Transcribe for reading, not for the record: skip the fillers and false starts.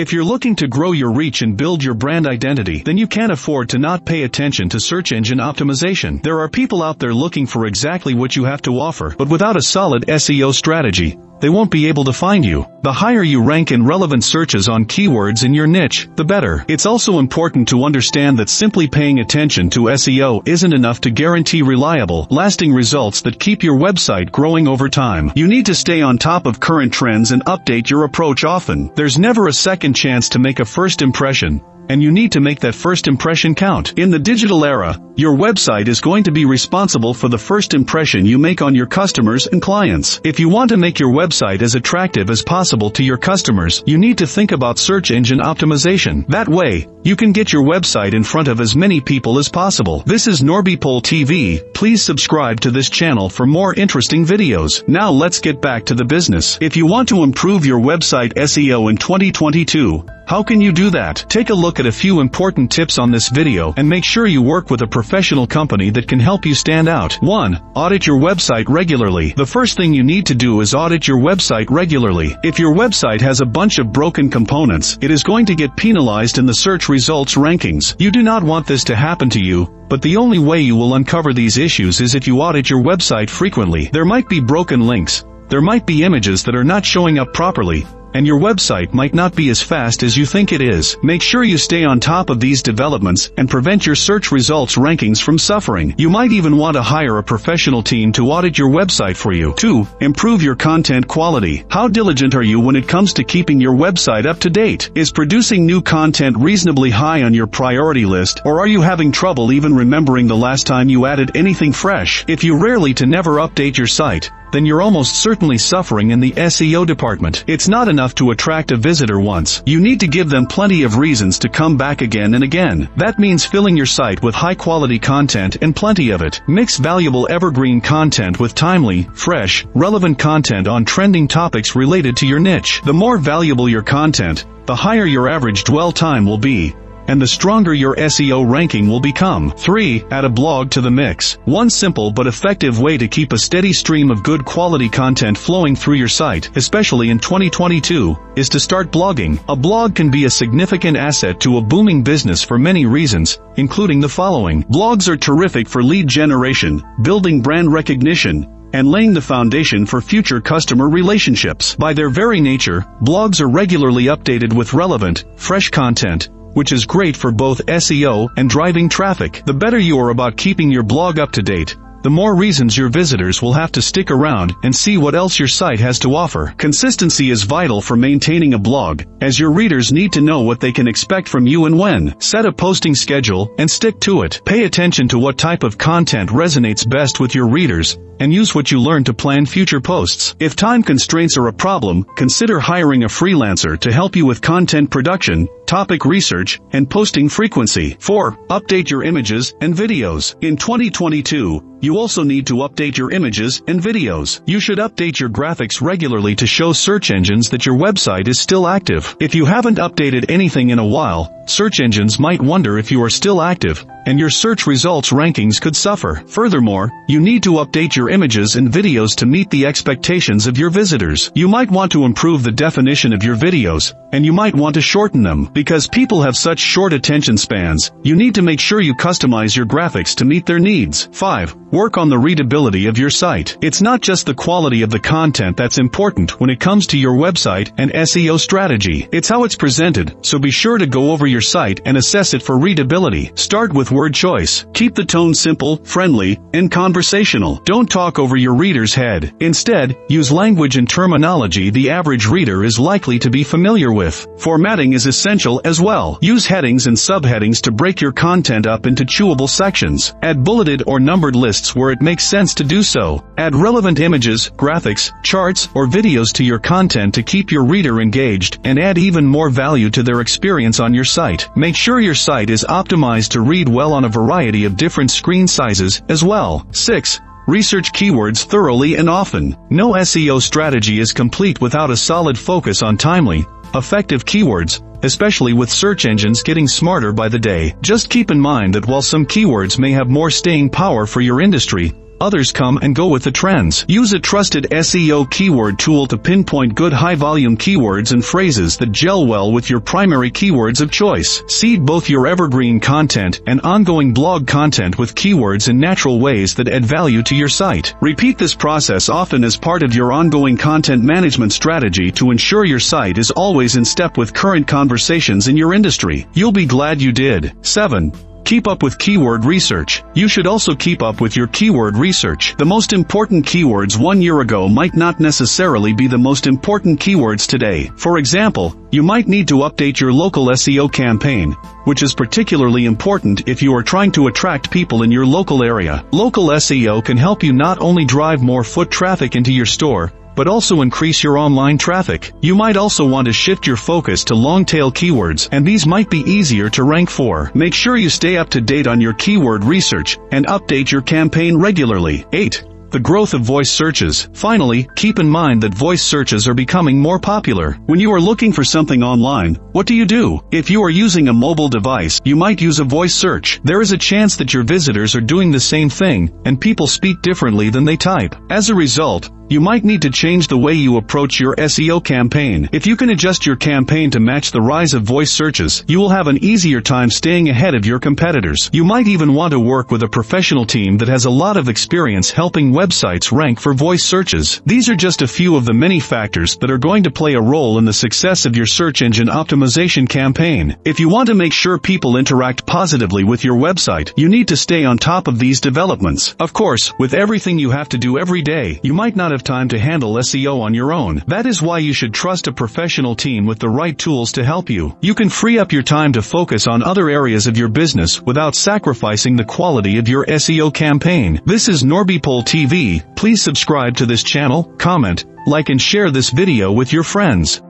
If you're looking to grow your reach and build your brand identity, then you can't afford to not pay attention to search engine optimization. There are people out there looking for exactly what you have to offer, but without a solid SEO strategy, they won't be able to find you. The higher you rank in relevant searches on keywords in your niche, the better. It's also important to understand that simply paying attention to SEO isn't enough to guarantee reliable, lasting results that keep your website growing over time. You need to stay on top of current trends and update your approach often. There's never a second chance to make a first impression, and you need to make that first impression count. In the digital era, your website is going to be responsible for the first impression you make on your customers and clients. If you want to make your website as attractive as possible to your customers, you need to think about search engine optimization. That way, you can get your website in front of as many people as possible. This is NorbyPole TV. Please subscribe to this channel for more interesting videos. Now let's get back to the business. If you want to improve your website SEO in 2022, how can you do that? Take a look at a few important tips on this video and make sure you work with a professional company that can help you stand out. 1. Audit your website regularly. The first thing you need to do is audit your website regularly. If your website has a bunch of broken components, it is going to get penalized in the search results rankings. You do not want this to happen to you, but the only way you will uncover these issues is if you audit your website frequently. There might be broken links, there might be images that are not showing up properly, and your website might not be as fast as you think it is. Make sure you stay on top of these developments and prevent your search results rankings from suffering. You might even want to hire a professional team to audit your website for you. 2. Improve your content quality. How diligent are you when it comes to keeping your website up to date? Is producing new content reasonably high on your priority list, or are you having trouble even remembering the last time you added anything fresh? If you rarely to never update your site, then you're almost certainly suffering in the SEO department. It's not enough to attract a visitor once. You need to give them plenty of reasons to come back again and again. That means filling your site with high-quality content and plenty of it. Mix valuable evergreen content with timely, fresh, relevant content on trending topics related to your niche. The more valuable your content, the higher your average dwell time will be, and the stronger your SEO ranking will become. 3. Add a blog to the mix. One simple but effective way to keep a steady stream of good quality content flowing through your site, especially in 2022, is to start blogging. A blog can be a significant asset to a booming business for many reasons, including the following. Blogs are terrific for lead generation, building brand recognition, and laying the foundation for future customer relationships. By their very nature, blogs are regularly updated with relevant, fresh content, which is great for both SEO and driving traffic. The better you are about keeping your blog up to date, the more reasons your visitors will have to stick around and see what else your site has to offer. Consistency is vital for maintaining a blog, as your readers need to know what they can expect from you and when. Set a posting schedule and stick to it. Pay attention to what type of content resonates best with your readers, and use what you learn to plan future posts. If time constraints are a problem, consider hiring a freelancer to help you with content production, topic research, and posting frequency. 4. Update your images and videos. In 2022, you also need to update your images and videos. You should update your graphics regularly to show search engines that your website is still active. If you haven't updated anything in a while, search engines might wonder if you are still active, and your search results rankings could suffer. Furthermore, you need to update your images and videos to meet the expectations of your visitors. You might want to improve the definition of your videos, and you might want to shorten them. Because people have such short attention spans, you need to make sure you customize your graphics to meet their needs. 5. Work on the readability of your site. It's not just the quality of the content that's important when it comes to your website and SEO strategy. It's how it's presented, so be sure to go over your site and assess it for readability. Start with word choice. Keep the tone simple, friendly, and conversational. Don't talk over your reader's head. Instead, use language and terminology the average reader is likely to be familiar with. Formatting is essential as well. Use headings and subheadings to break your content up into chewable sections. Add bulleted or numbered lists where it makes sense to do so. Add relevant images, graphics, charts, or videos to your content to keep your reader engaged, and add even more value to their experience on your site. Make sure your site is optimized to read well on a variety of different screen sizes as well. 6. Research keywords thoroughly and often. No SEO strategy is complete without a solid focus on timely, effective keywords, especially with search engines getting smarter by the day. Just keep in mind that while some keywords may have more staying power for your industry, others come and go with the trends. Use a trusted SEO keyword tool to pinpoint good high-volume keywords and phrases that gel well with your primary keywords of choice. Seed both your evergreen content and ongoing blog content with keywords in natural ways that add value to your site. Repeat this process often as part of your ongoing content management strategy to ensure your site is always in step with current conversations in your industry. You'll be glad you did. 7. Keep up with keyword research. You should also keep up with your keyword research. The most important keywords 1 year ago might not necessarily be the most important keywords today. For example, you might need to update your local SEO campaign, which is particularly important if you are trying to attract people in your local area. Local SEO can help you not only drive more foot traffic into your store, but also increase your online traffic. You might also want to shift your focus to long-tail keywords, and these might be easier to rank for. Make sure you stay up to date on your keyword research and update your campaign regularly. 8. The growth of voice searches. Finally, keep in mind that voice searches are becoming more popular. When you are looking for something online, what do? If you are using a mobile device, you might use a voice search. There is a chance that your visitors are doing the same thing, and people speak differently than they type. As a result, you might need to change the way you approach your SEO campaign. If you can adjust your campaign to match the rise of voice searches, you will have an easier time staying ahead of your competitors. You might even want to work with a professional team that has a lot of experience helping websites rank for voice searches. These are just a few of the many factors that are going to play a role in the success of your search engine optimization campaign. If you want to make sure people interact positively with your website, you need to stay on top of these developments. Of course, with everything you have to do every day, you might not have time to handle SEO on your own. That is why you should trust a professional team with the right tools to help you. You can free up your time to focus on other areas of your business without sacrificing the quality of your SEO campaign. This is Norbipol TV. Please subscribe to this channel, comment, like and share this video with your friends.